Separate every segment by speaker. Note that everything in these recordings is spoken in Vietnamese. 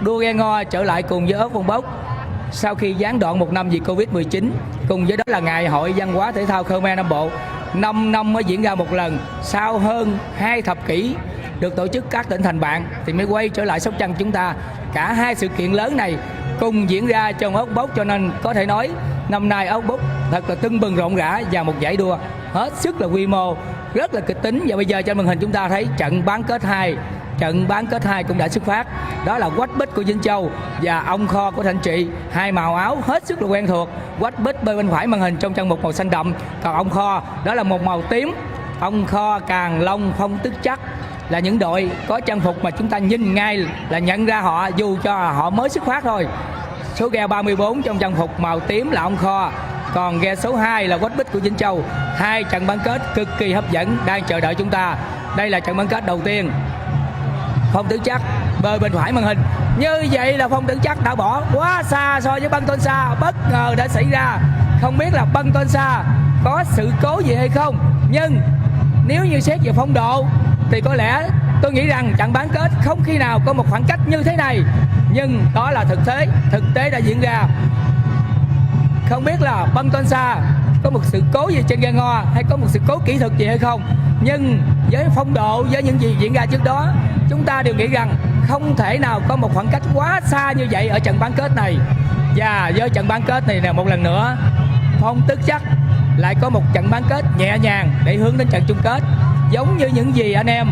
Speaker 1: đua ghe ngo trở lại cùng với ớt Von Bốc sau khi gián đoạn một năm vì Covid-19. Cùng với đó là Ngày hội văn hóa thể thao Khmer Nam Bộ 5 năm mới diễn ra một lần, sau hơn 2 thập kỷ được tổ chức các tỉnh thành bạn thì mới quay trở lại Sóc Trăng chúng ta. Cả hai sự kiện lớn này cùng diễn ra trong ớt Bốc, cho nên có thể nói năm nay ớt Bốc thật là tưng bừng rộn rã và một giải đua hết sức là quy mô, rất là kịch tính. Và bây giờ trên màn hình chúng ta thấy trận bán kết 2. Trận bán kết 2 cũng đã xuất phát. Đó là Quách Bích của Vĩnh Châu và Ông Kho của Thanh Trị. Hai màu áo hết sức là quen thuộc. Quách Bích bên phải màn hình trong trang phục màu xanh đậm, còn Ông Kho đó là một màu tím. Ông Kho, Càng Long, Phong Tức Chắc là những đội có trang phục mà chúng ta nhìn ngay là nhận ra họ, dù cho họ mới xuất phát thôi. Số ghe 34 trong trang phục màu tím là Ông Kho, còn ghe số 2 là Quách Bích của Vĩnh Châu. Hai trận bán kết cực kỳ hấp dẫn đang chờ đợi chúng ta. Đây là trận bán kết đầu tiên. Phong Tử Chắc bơi bên phải màn hình. Như vậy là Phong Tử Chắc đã bỏ quá xa so với Băng Tôn Sa. Bất ngờ đã xảy ra. Không biết là Băng Tôn Sa có sự cố gì hay không, nhưng nếu như xét về phong độ thì có lẽ tôi nghĩ rằng trận bán kết không khi nào có một khoảng cách như thế này. Nhưng đó là thực tế đã diễn ra. Không biết là Băng Tôn Sa có một sự cố gì trên ghe ngo hay có một sự cố kỹ thuật gì hay không, nhưng với phong độ, với những gì diễn ra trước đó, chúng ta đều nghĩ rằng không thể nào có một khoảng cách quá xa như vậy ở trận bán kết này. Và với trận bán kết này là một lần nữa Phong Tức Chắc lại có một trận bán kết nhẹ nhàng để hướng đến trận chung kết, giống như những gì anh em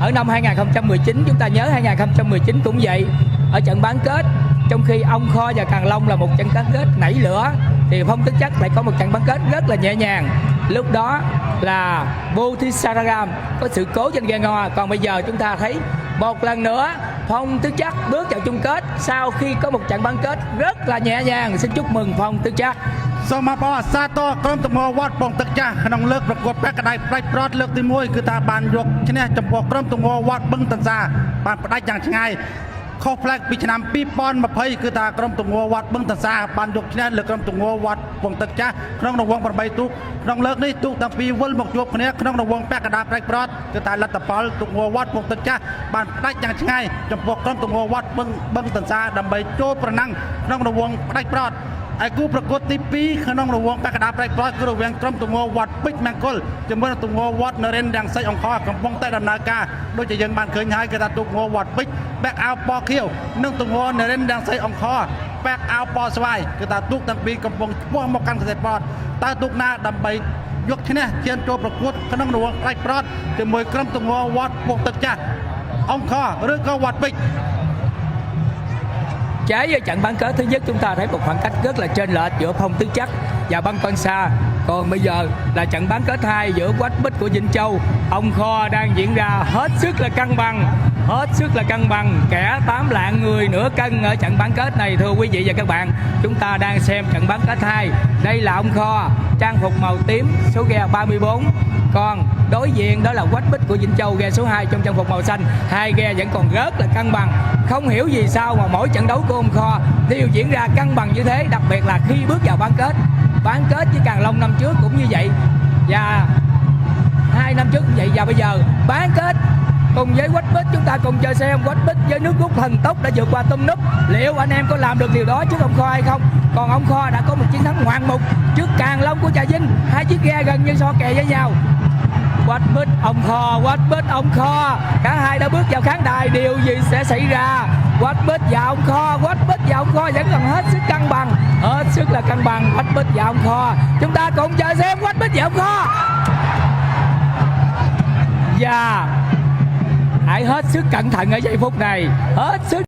Speaker 1: ở năm 2019. Chúng ta nhớ 2019 cũng vậy, ở trận bán kết trong khi Ông Kho và Càng Long là một trận bán kết nảy lửa thì Phong Tức Chắc lại có một trận bán kết rất là nhẹ nhàng. Lúc đó là Bodhisararam có sự cố trên ghe ngo. Còn bây giờ chúng ta thấy một lần nữa Phong Tức Chắc bước vào chung kết sau khi có một trận bán kết rất là nhẹ nhàng. Xin chúc mừng Phong Tức Chắc.
Speaker 2: សូមអបអរសាទរក្រុមទំងវត្តបងទឹកចាស់ក្នុងលើកប្រកួតពាក់កណ្ដាលប្រាច់ប្រត់លើកទី1គឺថាបានយកឈ្នះចំពោះក្រុមទំងវត្តបឹងតន្សាបានផ្ដាច់យ៉ាងឆ្ងាយខុសប្លែកពីឆ្នាំ2020គឺថាក្រុមទំងវត្តបឹងតន្សាបានយកឈ្នះលើក្រុមទំងវត្តបងទឹកចាស់ក្នុងរង្វង់8ទូកក្នុងលើកនេះទូកទាំងពីរវិលមកជួបគ្នាក្នុងរង្វង់ពាក់កណ្ដាលប្រាច់ប្រត់គឺថាលទ្ធផលទំងវត្តបងទឹកចាស់បានផ្ដាច់យ៉ាងឆ្ងាយចំពោះក្រុមទំងវត្តបឹងតន្សាដើម្បីចូលប្រណាំងក្នុងរង្វង់ផ្ដាច់ប្រត់ ឯគូប្រកួតទី2ក្នុងរង្វង់ពាក់កណ្ដាលប្រាច់ប្រត់គឺរវាងក្រុមទំងវត្តពេជ្រមង្គលជាមួយនឹងទំងវត្តនរិនរាំងសីអង្គរកំពុងតែដំណើរការដូចជាយើងបានឃើញហើយគឺថាទំងវត្តពេជ្របែកអាវពណ៌ខៀវនិងទំងនរិនរាំងសីអង្គរបែកអាវពណ៌ស្វាយគឺថាទូកទាំងពីរកំពុងឆ្ពោះមកកាន់ខ្សែប្រត់តើទូកណាដើម្បីយកឈ្នះឈានចូលប្រកួតក្នុងរង្វង់ប្រាច់ប្រត់ជាមួយក្រុមទំងវត្តពុកទឹកចាស់អង្គរឬក៏វត្តពេជ្រ
Speaker 1: Trái với trận bán kết thứ nhất chúng ta thấy một khoảng cách rất là chênh lệch giữa Phong Tức Chắc và Băng Tôn Sa. Còn bây giờ là trận bán kết 2 giữa Quách Bích của Vĩnh Châu, Ông Kho đang diễn ra hết sức là cân bằng, kẻ 8 lạng người nửa cân ở trận bán kết này. Thưa quý vị và các bạn, chúng ta đang xem trận bán kết 2. Đây là Ông Kho, trang phục màu tím, số ghe 34. Còn đối diện đó là Quách Bích của Vĩnh Châu, ghe số 2 trong trang phục màu xanh. Hai ghe vẫn còn rất là cân bằng. Không hiểu vì sao mà mỗi trận đấu của Ông Kho đều diễn ra cân bằng như thế, đặc biệt là khi bước vào bán kết. Bán kết với Càng Long năm trước cũng như vậy, và 2 năm trước cũng vậy. Và bây giờ bán kết cùng với Quách Bích, chúng ta cùng chờ xem Quách Bích với nước rút thần tốc đã vượt qua Tum Núp, liệu anh em có làm được điều đó trước Ông Kho hay không. Còn Ông Kho đã có một chiến thắng ngoạn mục trước Càng Long của Trà Vinh, hai chiếc ghe gần như so kè với nhau. Quách Bích, Ông Kho, Quách Bích, Ông Kho, cả hai đã bước vào khán đài, điều gì sẽ xảy ra? Quách Bích và Ông Kho, Quách Bích và Ông Kho vẫn còn hết sức cân bằng, Quách Bích và Ông Kho. Chúng ta cùng chờ xem Quách Bích và Ông Kho. Và hãy hết sức cẩn thận ở giây phút này, hết sức